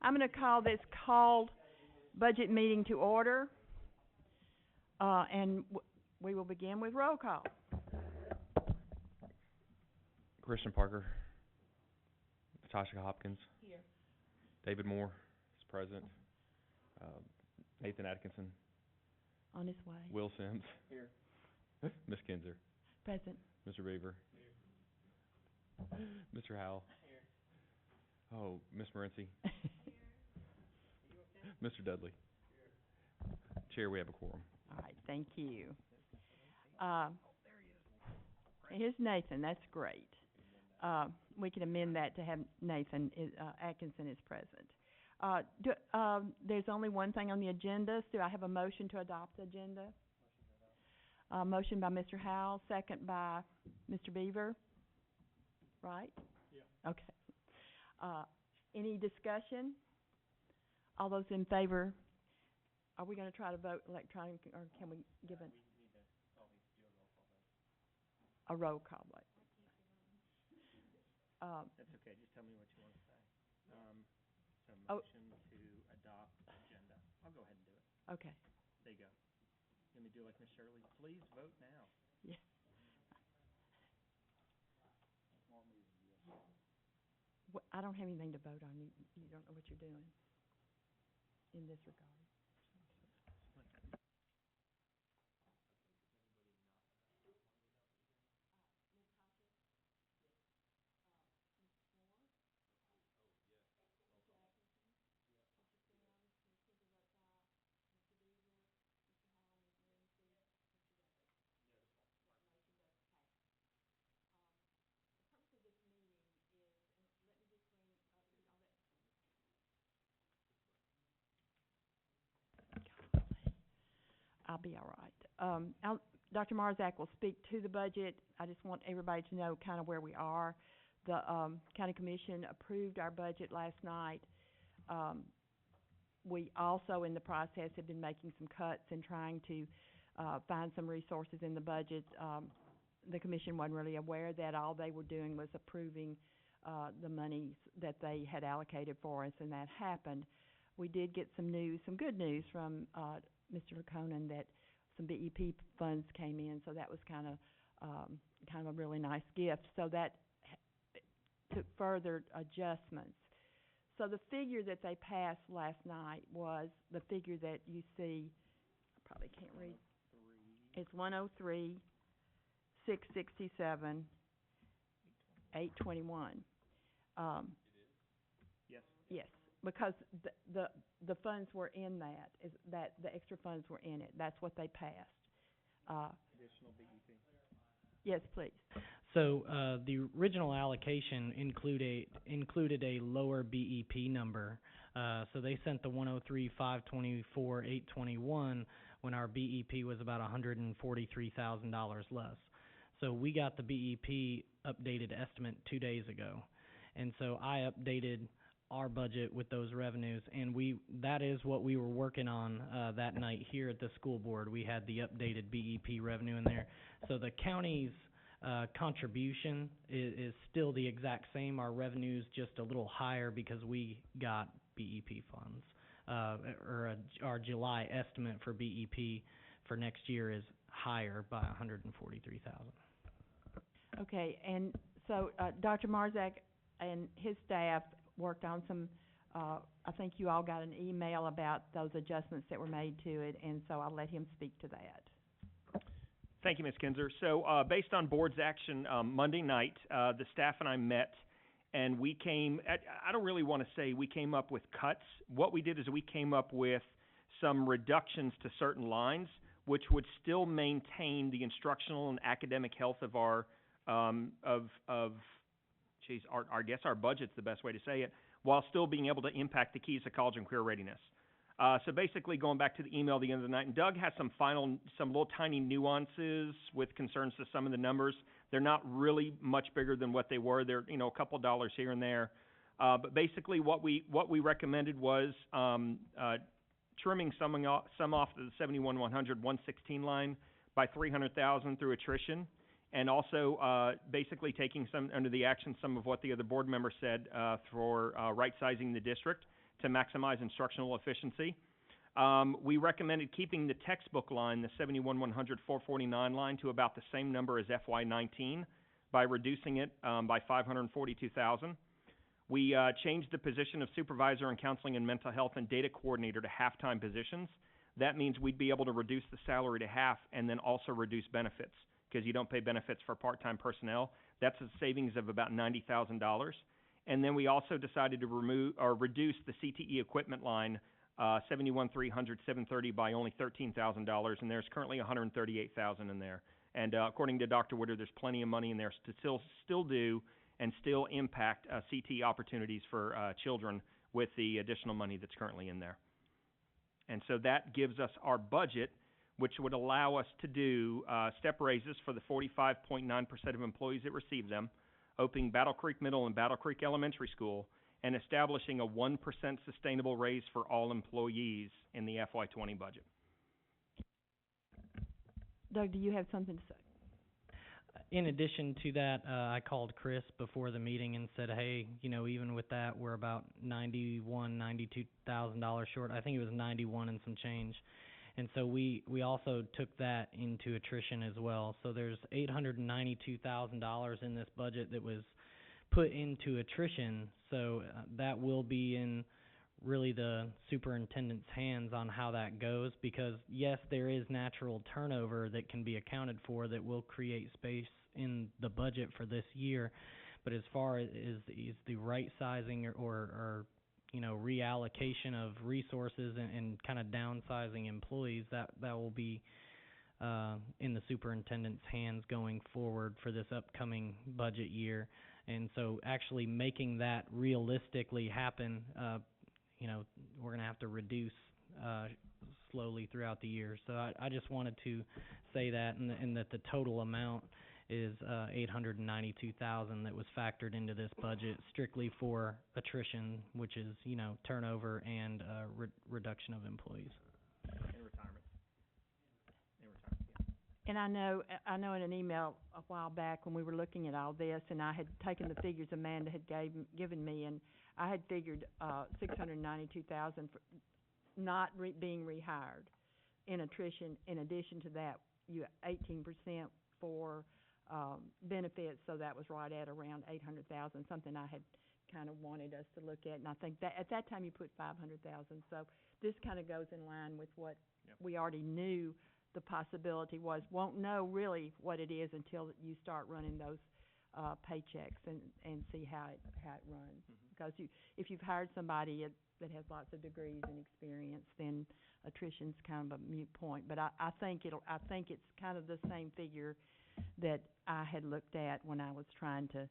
I'm going to call this called budget meeting to order, and we will begin with roll call. Christian Parker. Natasha Hopkins. Here. David Moore is present. Nathan Atkinson. On his way. Will Sims. Here. Miss Kinzer. Present. Mr. Beaver. Here. Mr. Howell. Here. Oh, Miss Morency. Mr. Dudley. Here. Chair, we have a quorum. All right, thank you. Here's Nathan. That's great. We can amend that to have Nathan Atkinson is present. There's only one thing on the agenda. So I have a motion to adopt the agenda. Motion by Mr. Howell, second by Mr. Beaver. Right? Yeah. Okay. Any discussion? All those in favor? Are we going to try to vote electronic, or can we give a roll call vote? That's okay. Just tell me what you want to say. So motion to adopt agenda. I'll go ahead and do it. Okay. There you go. Let me do like Miss Shirley. Please vote now. Yeah. I don't have anything to vote on. You don't know what you're doing in this regard. I'll be all right. Dr. Marzak will speak to the budget. I just want everybody to know kind of where we are. The County Commission approved our budget last night. We also, in the process, have been making some cuts and trying to find some resources in the budget. The Commission wasn't really aware of that. All they were doing was approving the monies that they had allocated for us, and that happened. We did get some good news from Mr. Laconin that some BEP funds came in, so that was kind of a really nice gift. So that took further adjustments. So the figure that they passed last night was the figure that you see. I probably can't read. It's 103, 667, 821. Yes. Yes. Because the funds were in that the extra funds were in it. That's what they passed. Additional BEP. Yes, please. So the original allocation included a lower BEP number. So they sent the 103, 524, 821 when our BEP was about $143,000 less. So we got the BEP updated estimate 2 days ago, and so I updated our budget with those revenues, and that is what we were working on that night here at the school board. We had the updated BEP revenue in there. So the county's contribution is still the exact same. Our revenue's just a little higher because we got BEP funds. Our July estimate for BEP for next year is higher by $143,000. Okay, and so Dr. Marzak and his staff worked on some, I think you all got an email about those adjustments that were made to it, and so I'll let him speak to that. Thank you, Ms. Kinzer. So based on board's action Monday night, the staff and I met, and we I don't really want to say we came up with cuts. What we did is we came up with some reductions to certain lines, which would still maintain the instructional and academic health of our I guess our budget's the best way to say it, while still being able to impact the keys to college and career readiness. So basically, going back to the email at the end of the night, and Doug has some little tiny nuances with concerns to some of the numbers. They're not really much bigger than what they were. They're a couple dollars here and there. But basically, what we recommended was trimming some off the 71-100 116 line by $300,000 through attrition. And also basically taking some under the action some of what the other board member said for right-sizing the district to maximize instructional efficiency. We recommended keeping the textbook line, the 71,100,449 line, to about the same number as FY19 by reducing it by $542,000. We changed the position of supervisor in counseling and mental health and data coordinator to half-time positions. That means we'd be able to reduce the salary to half and then also reduce benefits, because you don't pay benefits for part-time personnel. That's a savings of about $90,000. And then we also decided to reduce the CTE equipment line, 71,300,730 by only $13,000, and there's currently $138,000 in there. And according to Dr. Woodard, there's plenty of money in there to still do and still impact CTE opportunities for children with the additional money that's currently in there. And so that gives us our budget, which would allow us to do step raises for the 45.9% of employees that receive them, opening Battle Creek Middle and Battle Creek Elementary School, and establishing a 1% sustainable raise for all employees in the FY20 budget. Doug, do you have something to say? In addition to that, I called Chris before the meeting and said, hey, you know, even with that, we're about $92,000 short. I think it was 91 and some change. And so we also took that into attrition as well. So there's $892,000 in this budget that was put into attrition. So that will be in really the superintendent's hands on how that goes, because yes, there is natural turnover that can be accounted for that will create space in the budget for this year. But as far as the right sizing or you know, reallocation of resources and kind of downsizing employees, that will be in the superintendent's hands going forward for this upcoming budget year. And so actually making that realistically happen, you know, we're going to have to reduce slowly throughout the year. So I just wanted to say that, and that the total amount is $892,000 that was factored into this budget strictly for attrition, which is, you know, turnover and reduction of employees. In retirement. And I know in an email a while back when we were looking at all this, and I had taken the figures Amanda had given me, and I had figured $692,000 for not being rehired in attrition. In addition to that, you 18% for benefits, so that was right at around $800,000, something I had kind of wanted us to look at. And I think that at that time you put $500,000. So this kind of goes in line with what we already knew the possibility was. Won't know really what it is until you start running those paychecks and see how it runs. Because if you've hired somebody that has lots of degrees and experience, then attrition's kind of a moot point. But I think it's kind of the same figure that I had looked at when I was trying to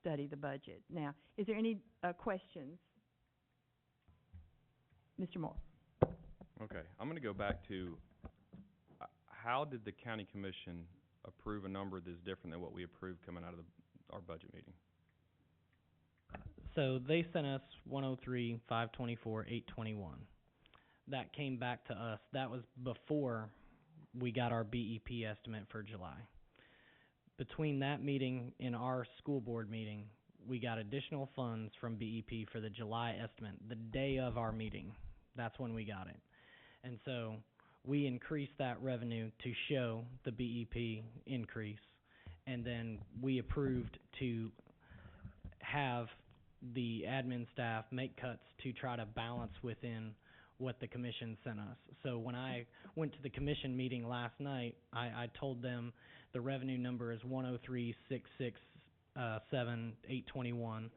study the budget. Now, is there any questions? Mr. Moore. Okay, I'm going to go back to how did the county commission approve a number that's different than what we approved coming out of our budget meeting? So they sent us 103, 524, 821. That came back to us. That was before we got our BEP estimate for July. Between that meeting and our school board meeting, we got additional funds from BEP for the July estimate, the day of our meeting. That's when we got it. And so we increased that revenue to show the BEP increase, and then we approved to have the admin staff make cuts to try to balance within what the commission sent us. So when I went to the commission meeting last night, I told them the revenue number is 103,667,821,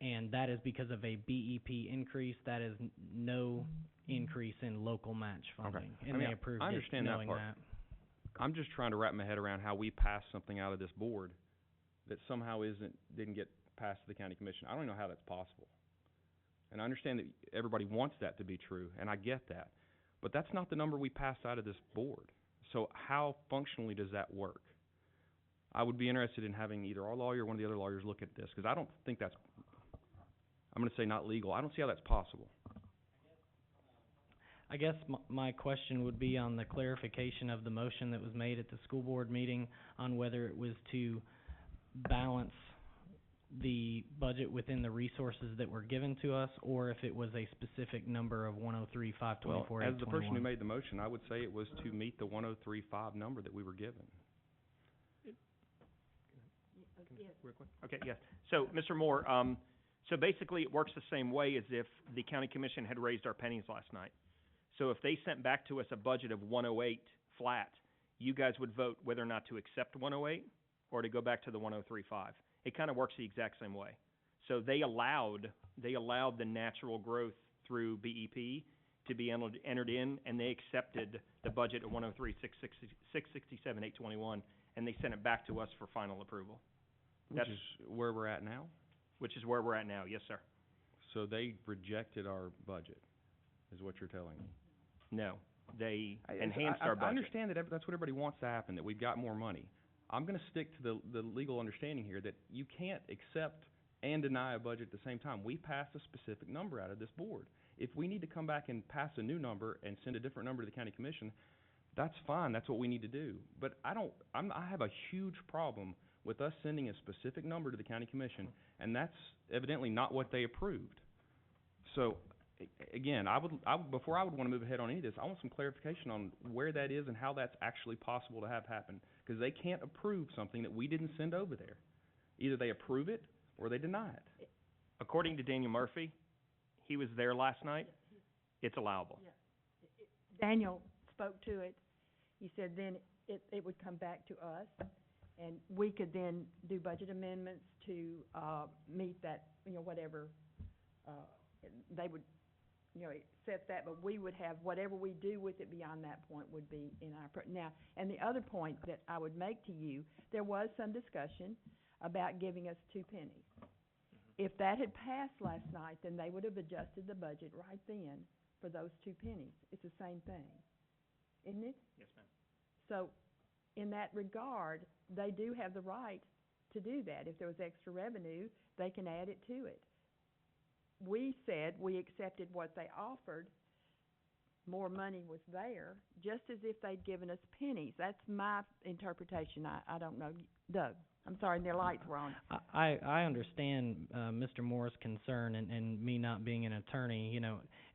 and that is because of a BEP increase. That is no increase in local match funding. Okay. And they approved I understand it knowing that part. I'm just trying to wrap my head around how we passed something out of this board that somehow didn't get passed to the county commission. I don't know how that's possible. And I understand that everybody wants that to be true, and I get that. But that's not the number we passed out of this board. So how functionally does that work? I would be interested in having either our lawyer or one of the other lawyers look at this, because I don't think that's, I'm going to say not legal. I don't see how that's possible. I guess my question would be on the clarification of the motion that was made at the school board meeting on whether it was to balance the budget within the resources that were given to us, or if it was a specific number of 103,524, Well, as the person who made the motion, I would say it was to meet the 103.5 number that we were given. Real quick. Okay, yes. So, Mr. Moore, so basically it works the same way as if the county commission had raised our pennies last night. So if they sent back to us a budget of 108 flat, you guys would vote whether or not to accept 108 or to go back to the 103.5. It kind of works the exact same way. So they allowed the natural growth through BEP to be entered in, and they accepted the budget of 103,667,821, and they sent it back to us for final approval. Which is where we're at now? Which is where we're at now, yes, sir. So they rejected our budget, is what you're telling me? No, they enhanced our budget. I understand that that's what everybody wants to happen, that we've got more money. I'm going to stick to the legal understanding here that you can't accept and deny a budget at the same time. We passed a specific number out of this board. If we need to come back and pass a new number and send a different number to the county commission, that's fine. That's what we need to do. But I have a huge problem with us sending a specific number to the county commission, and that's evidently not what they approved. So, again, before I would want to move ahead on any of this, I want some clarification on where that is and how that's actually possible to have happen, because they can't approve something that we didn't send over there. Either they approve it or they deny it. According to Daniel Murphy, he was there last night, it's allowable. Yeah. Daniel spoke to it. He said then it would come back to us, and we could then do budget amendments to meet that, whatever, they would, accept that, but we would have, whatever we do with it beyond that point would be in our, now, and the other point that I would make to you, there was some discussion about giving us 2 pennies. If that had passed last night, then they would have adjusted the budget right then for those 2 pennies. It's the same thing, isn't it? Yes, ma'am. So, in that regard, they do have the right to do that. If there was extra revenue, they can add it to it. We said we accepted what they offered. More money was there, just as if they'd given us pennies. That's my interpretation. I don't know. Doug, I'm sorry, their lights were on. I understand Mr. Moore's concern, and me not being an attorney,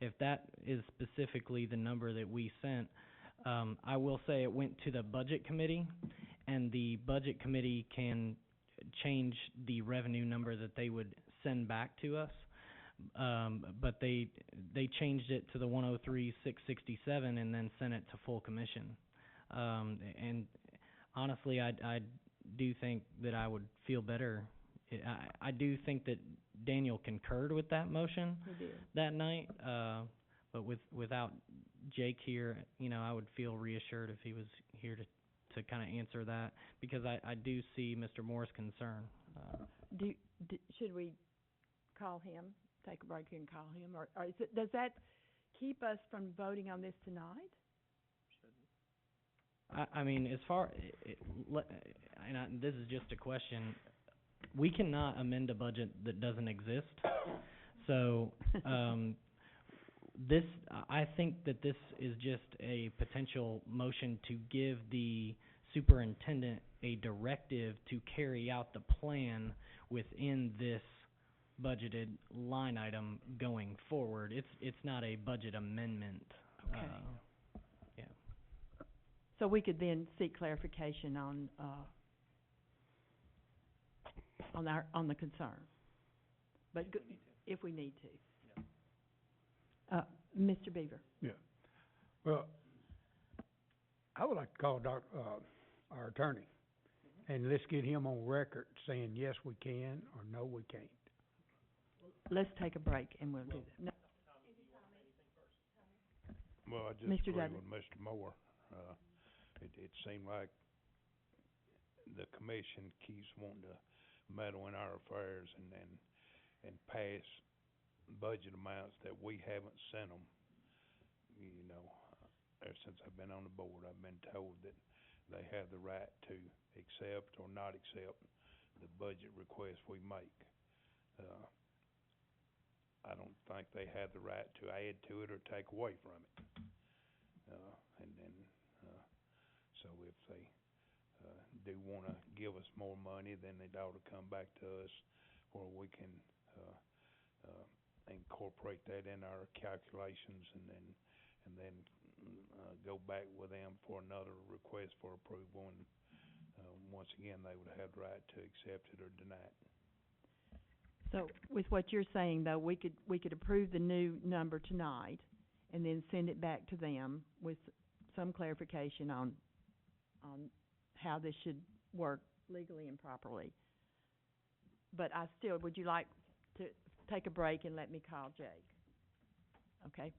if that is specifically the number that we sent, I will say it went to the budget committee, and the budget committee can change the revenue number that they would send back to us. But they changed it to the 103,667 and then sent it to full commission. And honestly, I do think that I would feel better. I do think that Daniel concurred with that motion that night. But without Jake here, I would feel reassured if he was here to kind of answer that, because I do see Mr. Moore's concern. Should we call him? Take a break here and call him, or does that keep us from voting on this tonight? I mean, as far, this is just a question. We cannot amend a budget that doesn't exist. So, I think that this is just a potential motion to give the superintendent a directive to carry out the plan within this budgeted line item going forward. It's not a budget amendment. Okay. Yeah. So we could then seek clarification on the concern, but if we need to. Yeah. Mr. Beaver. Yeah. Well, I would like to call our attorney, and let's get him on record saying yes we can or no we can't. Let's take a break and we'll do that. No. Well, I just Mr. agree Dudley. with Mr. Moore. It seemed like the commission keeps wanting to meddle in our affairs and pass budget amounts that we haven't sent them. Ever since I've been on the board, I've been told that they have the right to accept or not accept the budget requests we make. I don't think they have the right to add to it or take away from it. So if they do want to give us more money, then they ought to come back to us where we can, incorporate that in our calculations and then, go back with them for another request for approval, and, once again, they would have the right to accept it or deny it. So with what you're saying though, we could approve the new number tonight and then send it back to them with some clarification on how this should work legally and properly. But would you like to take a break and let me call Jake? Okay?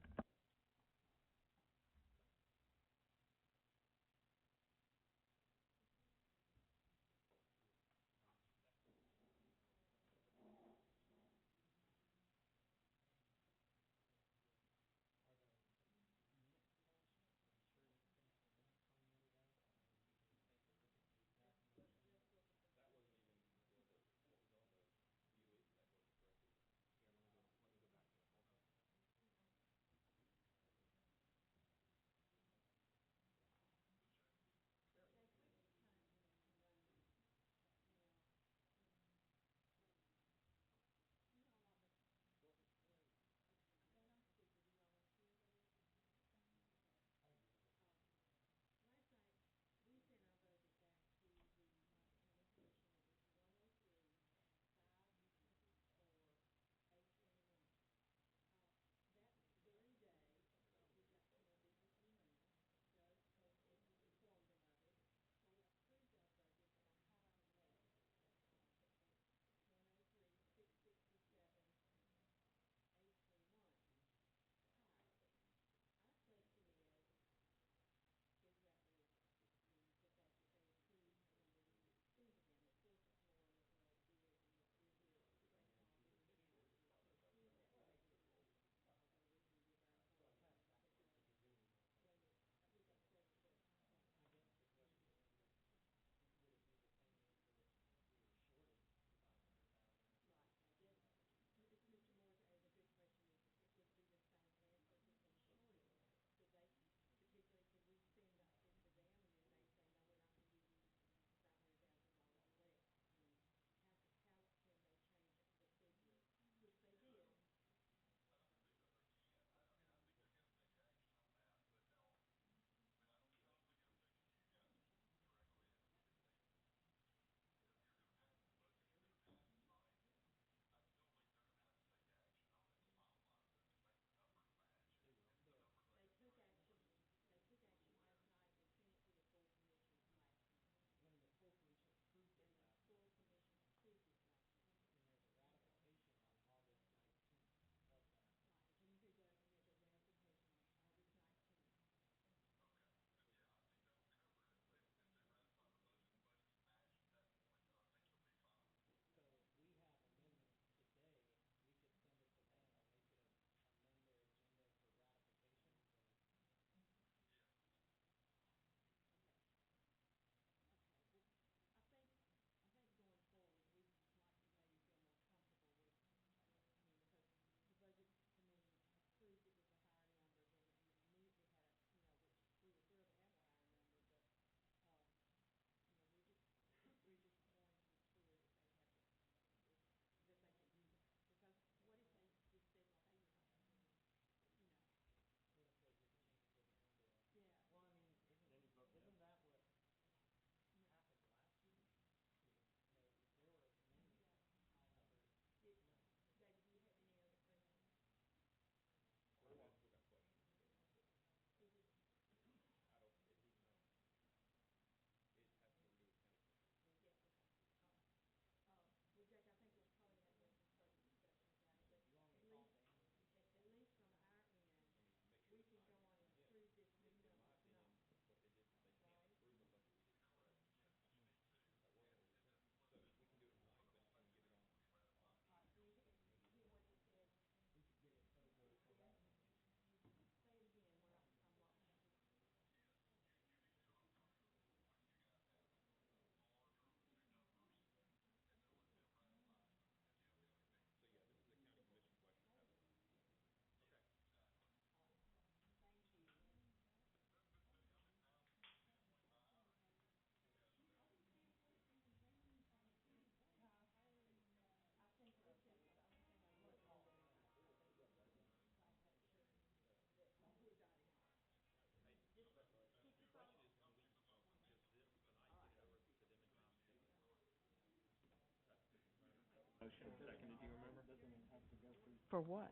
For what?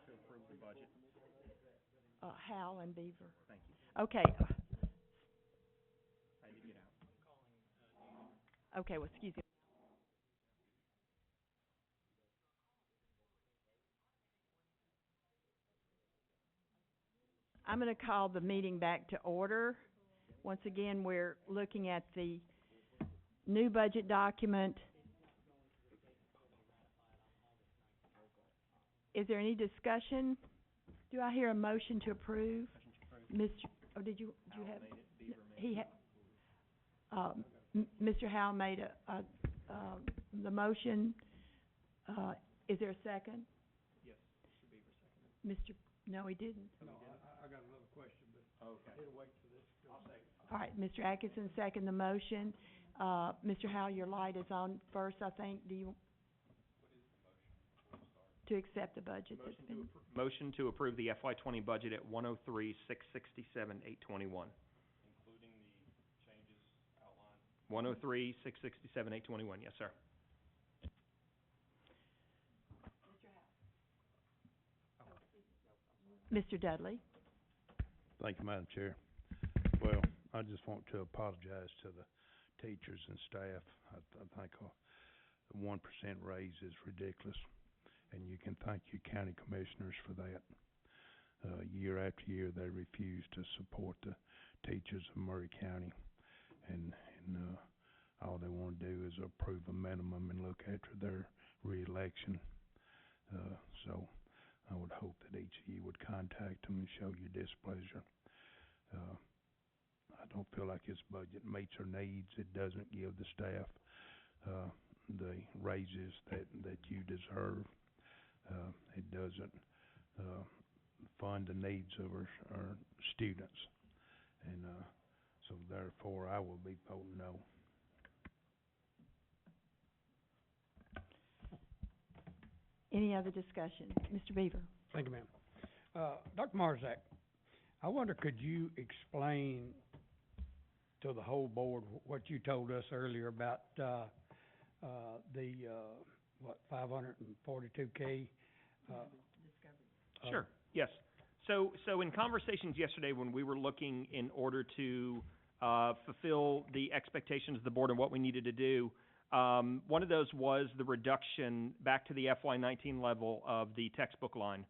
To approve the budget. Hal and Beaver. Thank you. Okay. I had to get out. Okay, well, excuse me. I'm going to call the meeting back to order. Once again, we're looking at the new budget document. Is there any discussion? Do I hear a motion to approve? Mr. Oh, did you have? He had, Mr. Howell made the motion. Is there a second? Yes, Mr. Beaver seconded. No, he didn't. No, I got another question, but it'll wait for this to go second. All right, Mr. Atkinson, second the motion. Mr. Howell, your light is on first, I think. Do you? To accept the budget that's been. Motion to approve the FY20 budget at 103,667,821. Including the changes outlined. 103,667,821. Yes, sir. Mr. Dudley. Thank you, Madam Chair. Well, I just want to apologize to the teachers and staff. I think a 1% raise is ridiculous, and you can thank your county commissioners for that. Year after year, they refuse to support the teachers of Murray County, and all they want to do is approve a minimum and look after their reelection. So I would hope that each of you would contact them and show your displeasure. I don't feel like this budget meets our needs. It doesn't give the staff the raises that you deserve. It doesn't fund the needs of our students. And so therefore I will be voting no. Any other discussion? Mr. Beaver. Thank you, ma'am. Dr. Marzak, I wonder, could you explain to the whole board what you told us earlier about the 542K? Sure. Yes. So in conversations yesterday when we were looking in order to fulfill the expectations of the board and what we needed to do, one of those was the reduction back to the FY19 level of the textbook line.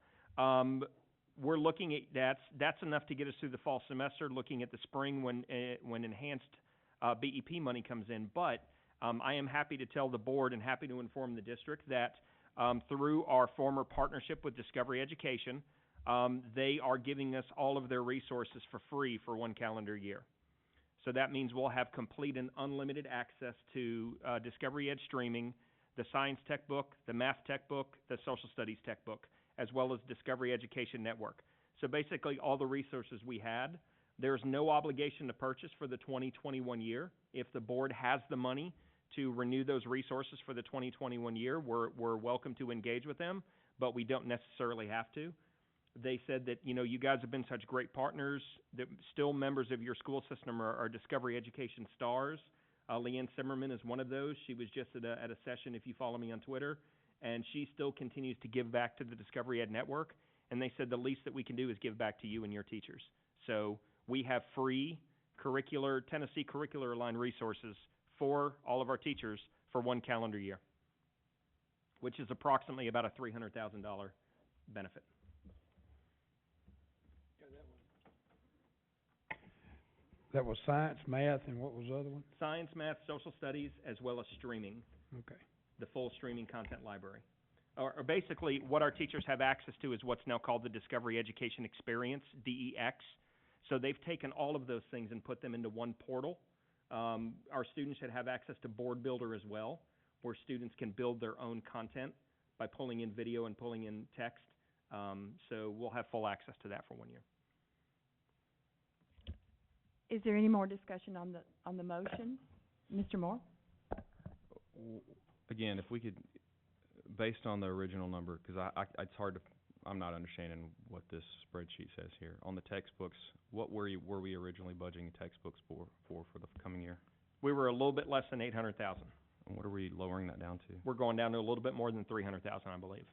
We're looking at that's enough to get us through the fall semester, looking at the spring when enhanced BEP money comes in. But I am happy to tell the board and happy to inform the district that through our former partnership with Discovery Education, they are giving us all of their resources for free for 1 calendar year. So that means we'll have complete and unlimited access to Discovery Ed streaming, the science tech book, the math tech book, the social studies tech book, as well as Discovery Education Network. So basically all the resources we had, there's no obligation to purchase for the 2021 year. If the board has the money to renew those resources for the 2021 year, we're welcome to engage with them, but we don't necessarily have to. They said that, you guys have been such great partners, that still members of your school system are Discovery Education stars. Leanne Zimmerman is one of those. She was just at a session, if you follow me on Twitter, and she still continues to give back to the Discovery Ed Network. And they said the least that we can do is give back to you and your teachers. So we have free Tennessee curricular aligned resources for all of our teachers for 1 calendar year, which is approximately about a $300,000 benefit. That was science, math, and what was the other one? Science, math, social studies, as well as streaming. Okay. The full streaming content library. Or basically, what our teachers have access to is what's now called the Discovery Education Experience, DEX. So they've taken all of those things and put them into one portal. Our students should have access to Board Builder as well, where students can build their own content by pulling in video and pulling in text. So we'll have full access to that for 1 year. Is there any more discussion on the motion? Mr. Moore? Again, if we could, based on the original number, because it's hard to, I'm not understanding what this spreadsheet says here. On the textbooks, what were we originally budgeting textbooks for the coming year? We were a little bit less than $800,000. And what are we lowering that down to? We're going down to a little bit more than 300,000, I believe.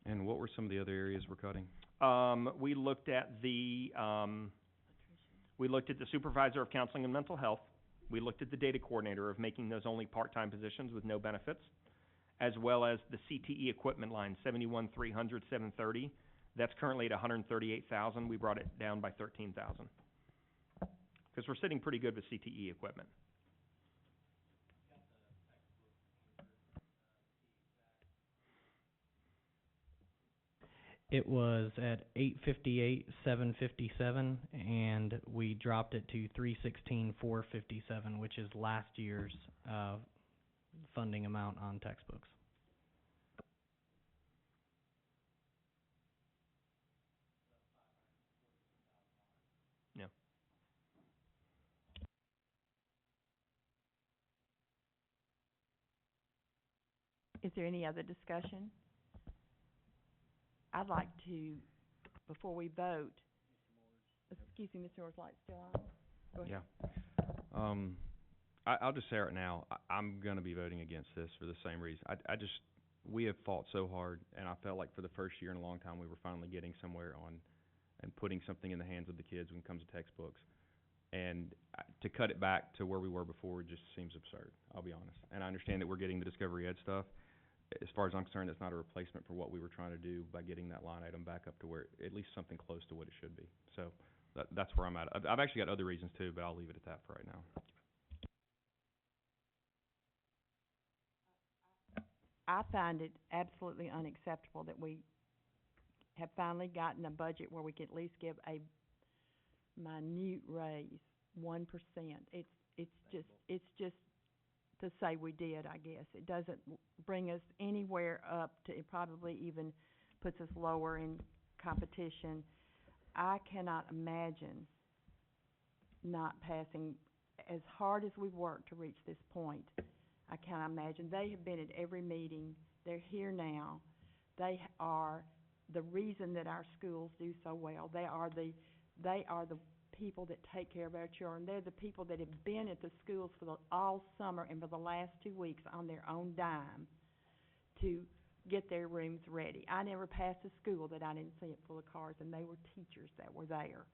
And what were some of the other areas we're cutting? We looked at the supervisor of counseling and mental health. We looked at the data coordinator of making those only part-time positions with no benefits, as well as the CTE equipment line, 71,300, 730. That's currently at 138,000. We brought it down by 13,000 because we're sitting pretty good with CTE equipment. It was at 858, 757, and we dropped it to 316, 457, which is last year's funding amount on textbooks. Yeah. Is there any other discussion? I'd like to, before we vote, excuse me, Mr. Moore's light's still on? Go ahead. Yeah. I'll just say right now, I'm going to be voting against this for the same reason. We have fought so hard, and I felt like for the first year in a long time we were finally getting somewhere on and putting something in the hands of the kids when it comes to textbooks. And to cut it back to where we were before just seems absurd, I'll be honest. And I understand that we're getting the Discovery Ed stuff. As far as I'm concerned, it's not a replacement for what we were trying to do by getting that line item back up to where, at least something close to what it should be. So that's where I'm at. I've actually got other reasons too, but I'll leave it at that for right now. I find it absolutely unacceptable that we have finally gotten a budget where we can at least give a minute raise, 1%. It's just to say we did, I guess. It doesn't bring us anywhere up to, it probably even puts us lower in competition. I cannot imagine not passing as hard as we've worked to reach this point. I cannot imagine. They have been at every meeting. They're here now. They are the reason that our schools do so well. They are the people that take care of our children. They're the people that have been at the schools for all summer and for the last 2 weeks on their own dime to get their rooms ready. I never passed a school that I didn't see it full of cars, and they were teachers that were there.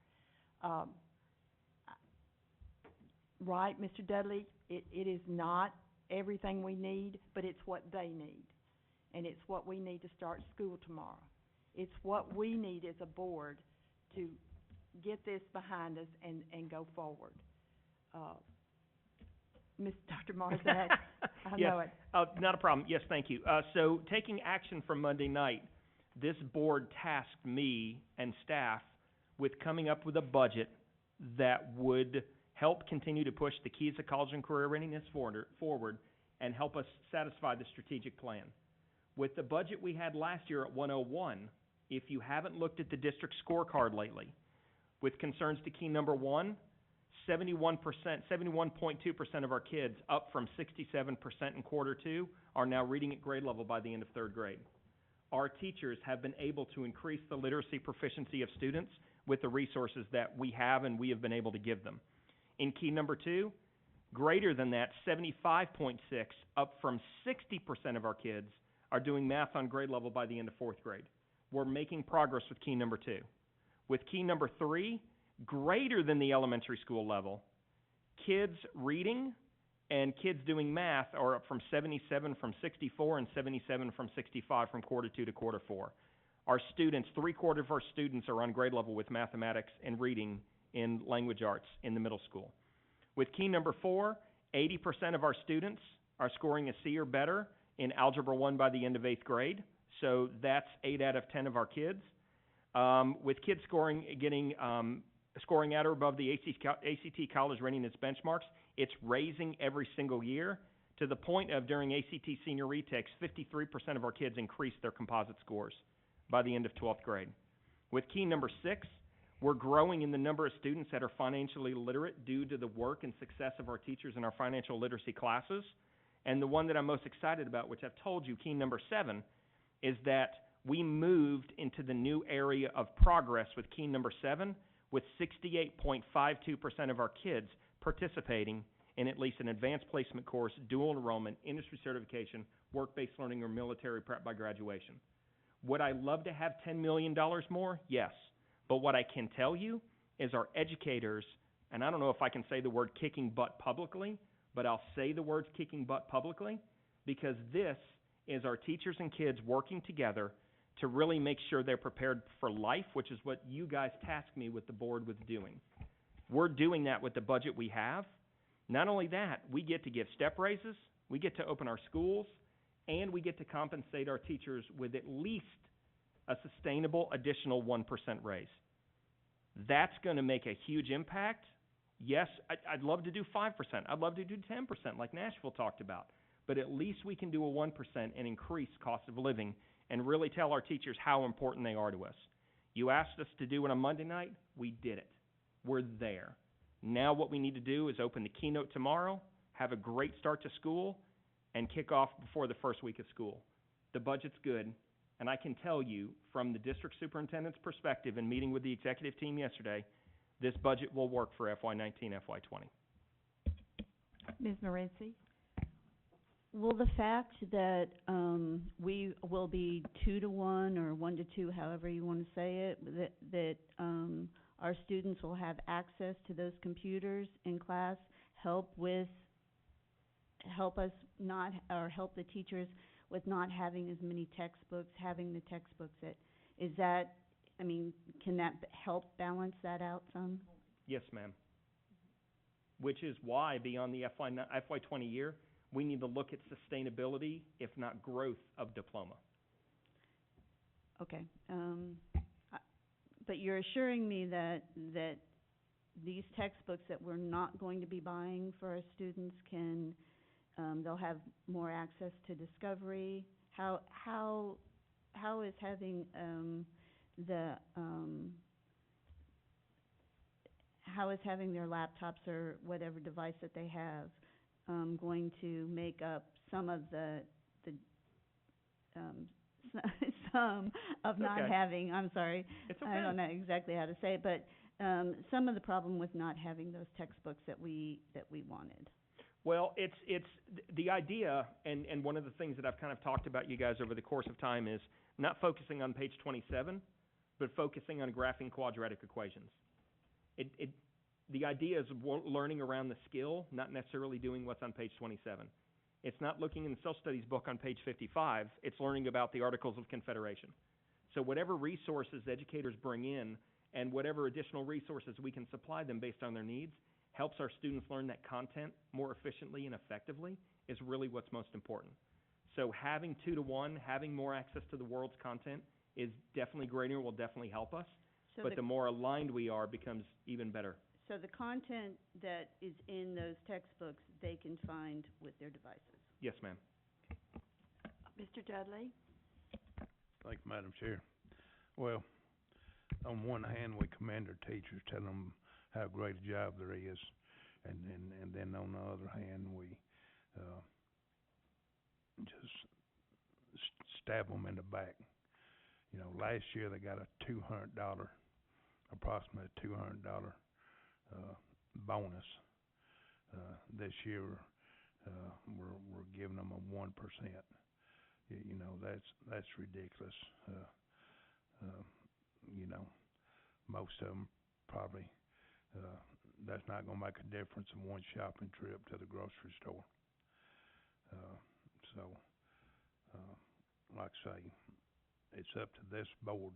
Right, Mr. Dudley? It is not everything we need, but it's what they need. And it's what we need to start school tomorrow. It's what we need as a board to get this behind us and go forward. Dr. Marzak, I know it. Not a problem. Yes, thank you. So taking action from Monday night, this board tasked me and staff with coming up with a budget that would help continue to push the keys of college and career readiness forward and help us satisfy the strategic plan. With the budget we had last year at 101, if you haven't looked at the district scorecard lately, with concerns to key number 1, 71.2% of our kids, up from 67% in quarter 2, are now reading at grade level by the end of 3rd grade. Our teachers have been able to increase the literacy proficiency of students with the resources that we have and we have been able to give them. In key number 2, greater than that, 75.6, up from 60% of our kids are doing math on grade level by the end of 4th grade. We're making progress with key number 2. With key number 3, greater than the elementary school level, kids reading and kids doing math are up from 77 from 64 and 77 from 65 from quarter 2 to quarter 4. Our students, 3/4 of our students are on grade level with mathematics and reading in language arts in the middle school. With key number 4, 80% of our students are scoring a C or better in Algebra 1 by the end of 8th grade. So that's 8 out of 10 of our kids. With kids scoring at or above the ACT College Readiness benchmarks, it's raising every single year to the point of during ACT Senior Retakes, 53% of our kids increased their composite scores by the end of 12th grade. With key number 6, we're growing in the number of students that are financially literate due to the work and success of our teachers in our financial literacy classes. And the one that I'm most excited about, which I've told you, key number 7, is that we moved into the new area of progress with key number 7, with 68.52% of our kids participating in at least an advanced placement course, dual enrollment, industry certification, work-based learning, or military prep by graduation. Would I love to have $10 million more? Yes. But what I can tell you is our educators, and I don't know if I can say the word kicking butt publicly, but I'll say the words kicking butt publicly, because this is our teachers and kids working together to really make sure they're prepared for life, which is what you guys tasked me with the board with doing. We're doing that with the budget we have. Not only that, we get to give step raises, we get to open our schools, and we get to compensate our teachers with at least a sustainable additional 1% raise. That's going to make a huge impact. Yes, I'd love to do 5%. I'd love to do 10% like Nashville talked about. But at least we can do a 1% and increase cost of living and really tell our teachers how important they are to us. You asked us to do it on Monday night. We did it. We're there. Now what we need to do is open the keynote tomorrow, have a great start to school, and kick off before the first week of school. The budget's good, and I can tell you from the district superintendent's perspective in meeting with the executive team yesterday, this budget will work for FY19, FY20. Ms. Morency? Will the fact that we will be 2-to-1 or 1-to-2, however you want to say it, that our students will have access to those computers in class help the teachers with not having as many textbooks, having the textbooks can that help balance that out some? Yes, ma'am. Which is why beyond the FY20 year, we need to look at sustainability, if not growth, of diploma. Okay. But you're assuring me that these textbooks that we're not going to be buying for our students they'll have more access to discovery. How is having their laptops or whatever device that they have going to make up some of some of not having, I'm sorry, It's okay. I don't know exactly how to say it, but some of the problem with not having those textbooks that we wanted. Well, it's the idea, and one of the things that I've kind of talked about you guys over the course of time is not focusing on page 27, but focusing on graphing quadratic equations. The idea is learning around the skill, not necessarily doing what's on page 27. It's not looking in the social studies book on page 55. It's learning about the Articles of Confederation. So whatever resources educators bring in and whatever additional resources we can supply them based on their needs helps our students learn that content more efficiently and effectively is really what's most important. So having 2-to-1, having more access to the world's content is definitely greater, will definitely help us. So but the more aligned we are becomes even better. So the content that is in those textbooks, they can find with their devices? Yes, ma'am. Mr. Dudley? Thank you, Madam Chair. Well, on one hand, we commend our teachers, telling them how great a job there is, and then on the other hand, we just stab them in the back. You know, last year they got a approximately $200 bonus. This year, we're giving them a 1%. You know, that's ridiculous. You know, most of them probably that's not going to make a difference in one shopping trip to the grocery store. Like I say, it's up to this board.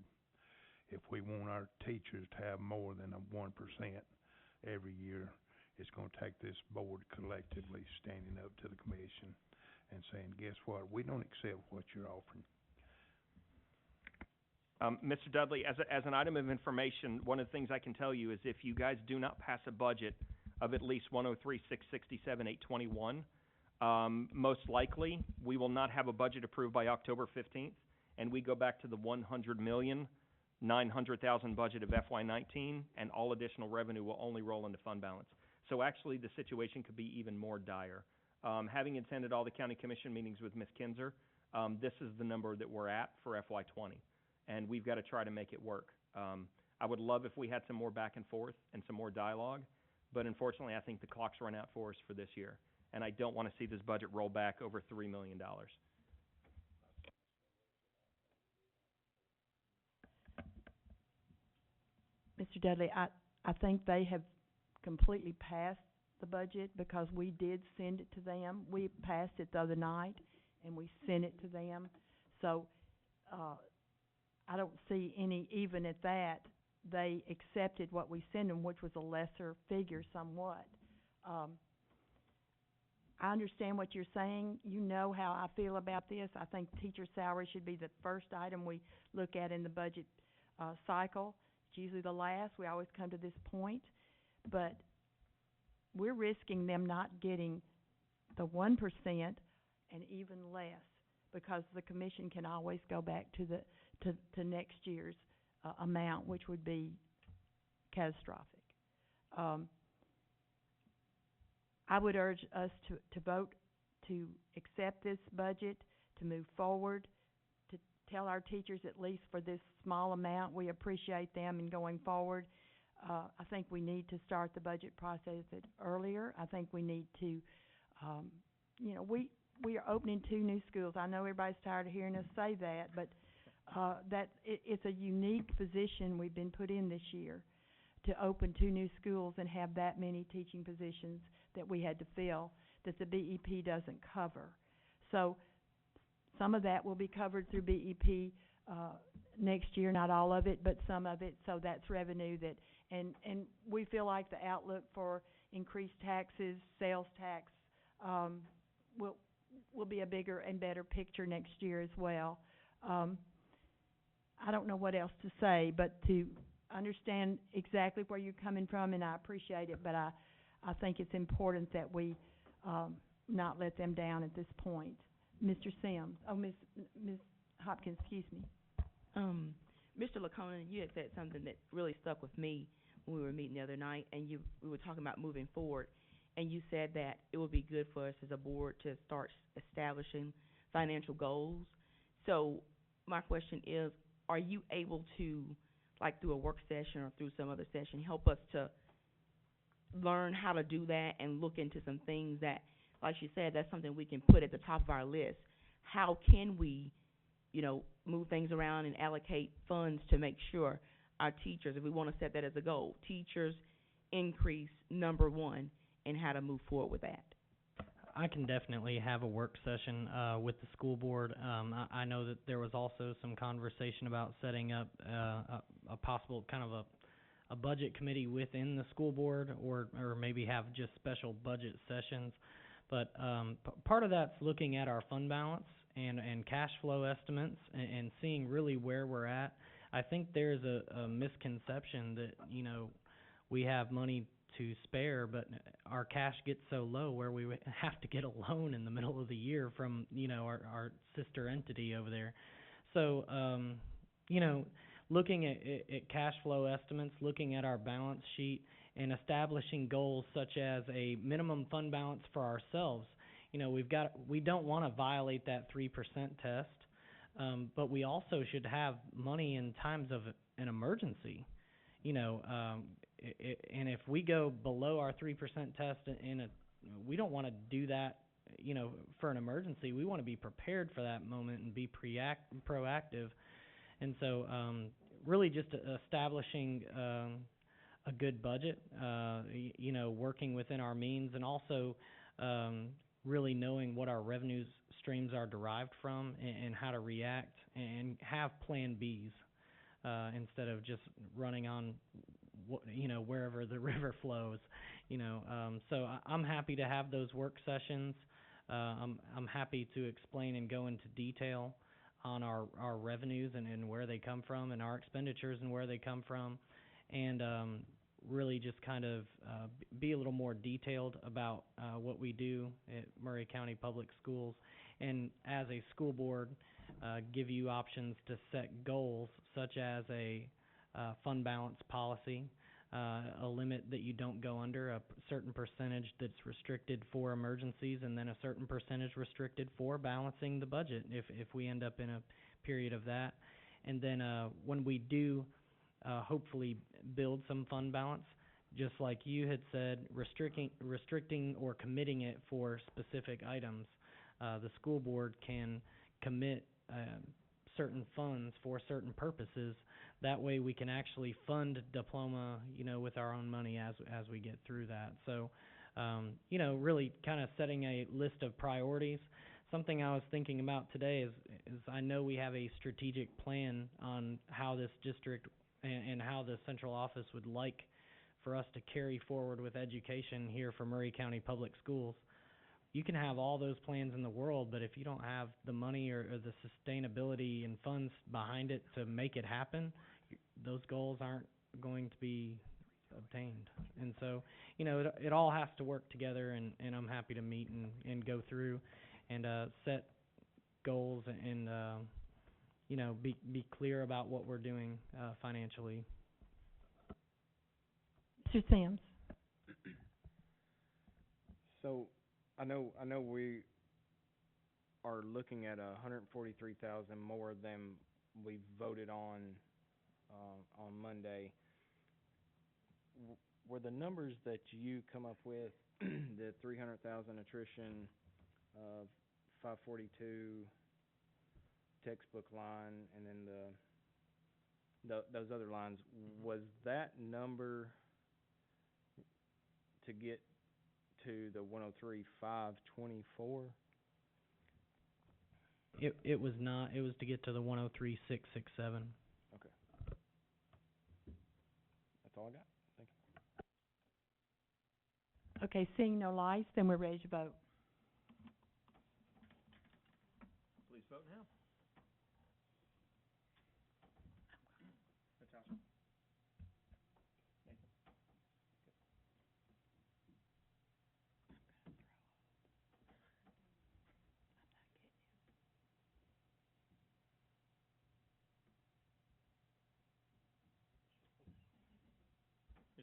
If we want our teachers to have more than a 1% every year, it's going to take this board collectively standing up to the commission and saying, guess what, we don't accept what you're offering. Mr. Dudley, as an item of information, one of the things I can tell you is if you guys do not pass a budget of at least 103,667,821, most likely we will not have a budget approved by October 15th, and we go back to the $100,900,000 budget of FY19, and all additional revenue will only roll into fund balance. So actually the situation could be even more dire. Having attended all the county commission meetings with Ms. Kinzer, this is the number that we're at for FY20, and we've got to try to make it work. I would love if we had some more back and forth and some more dialogue, but unfortunately, I think the clock's run out for us for this year, and I don't want to see this budget roll back over $3 million. Mr. Dudley, I think they have completely passed the budget because we did send it to them. We passed it the other night, and we sent it to them. So, I don't see any, even at that, they accepted what we sent them, which was a lesser figure somewhat. I understand what you're saying. You know how I feel about this. I think teacher salary should be the first item we look at in the budget cycle. It's usually the last. We always come to this point. But we're risking them not getting the 1% and even less, because the commission can always go back to the to next year's amount, which would be catastrophic. I would urge us to vote to accept this budget, to move forward, to tell our teachers, at least for this small amount, we appreciate them in going forward. I think we need to start the budget process earlier. I think we need to, we are opening 2 new schools. I know everybody's tired of hearing us say that, but it's a unique position we've been put in this year to open 2 new schools and have that many teaching positions that we had to fill that the BEP doesn't cover. So some of that will be covered through BEP next year, not all of it, but some of it. So that's revenue that, and we feel like the outlook for increased taxes, sales tax, will be a bigger and better picture next year as well. I don't know what else to say, but to understand exactly where you're coming from, and I appreciate it, but I think it's important that we not let them down at this point. Mr. Sims. Oh, Ms. Hopkins, excuse me. Mr. Laconin, you had said something that really stuck with me when we were meeting the other night, and we were talking about moving forward, and you said that it would be good for us as a board to start establishing financial goals. So my question is, are you able to, like through a work session or through some other session, help us to learn how to do that and look into some things that, like you said, that's something we can put at the top of our list. How can we, move things around and allocate funds to make sure our teachers, if we want to set that as a goal, teachers increase number 1, and how to move forward with that? I can definitely have a work session with the school board. I know that there was also some conversation about setting up a possible kind of a budget committee within the school board, or maybe have just special budget sessions. But part of that's looking at our fund balance and cash flow estimates and seeing really where we're at. I think there's a misconception that, we have money to spare, but our cash gets so low where we have to get a loan in the middle of the year from, our sister entity over there. So, looking at cash flow estimates, looking at our balance sheet, and establishing goals such as a minimum fund balance for ourselves. We don't want to violate that 3% test, but we also should have money in times of an emergency. And if we go below our 3% test we don't want to do that, for an emergency. We want to be prepared for that moment and be proactive. And so, really just establishing a good budget, working within our means, and also really knowing what our revenue streams are derived from and how to react and have plan Bs instead of just running on wherever the river flows. So I'm happy to have those work sessions. I'm happy to explain and go into detail on our revenues and where they come from, and our expenditures and where they come from, and really just kind of be a little more detailed about what we do at Murray County Public Schools, and as a school board, give you options to set goals such as a fund balance policy, a limit that you don't go under, a certain percentage that's restricted for emergencies, and then a certain percentage restricted for balancing the budget if we end up in a period of that. And then when we do hopefully build some fund balance, just like you had said, restricting or committing it for specific items, the school board can commit certain funds for certain purposes. That way we can actually fund diploma, with our own money as we get through that. So, really kind of setting a list of priorities. Something I was thinking about today is I know we have a strategic plan on how this district and how the central office would like for us to carry forward with education here for Murray County Public Schools. You can have all those plans in the world, but if you don't have the money or the sustainability and funds behind it to make it happen, those goals aren't going to be obtained. And so, it all has to work together, and I'm happy to meet and go through and set goals and, be clear about what we're doing financially. Mr. Sims? So, I know we are looking at $143,000 more than we voted on Monday. Were the numbers that you come up with, the 300,000 attrition, 542 textbook line, and then those other lines, was that number to get to the 103,524? It was not. It was to get to the 103,667. Okay. That's all I got. Thank you. Okay, seeing no lights, then we're ready to vote. Please vote now. That's awesome.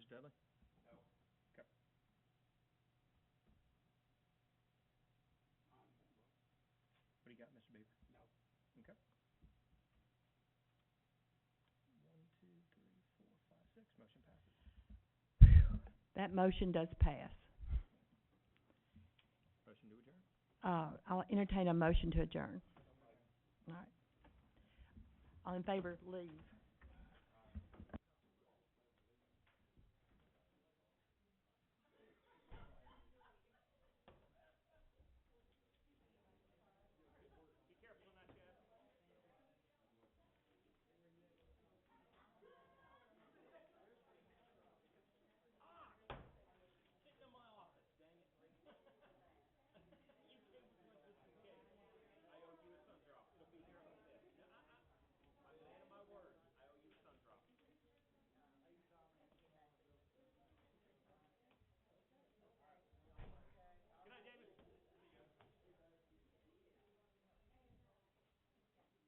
Mr. Dudley? No. Okay. What do you got, Mr. Beaver? No. Okay. 1, 2, 3, 4, 5, 6. Motion passes. That motion does pass. Motion to adjourn? I'll entertain a motion to adjourn. All right. All in favor, leave.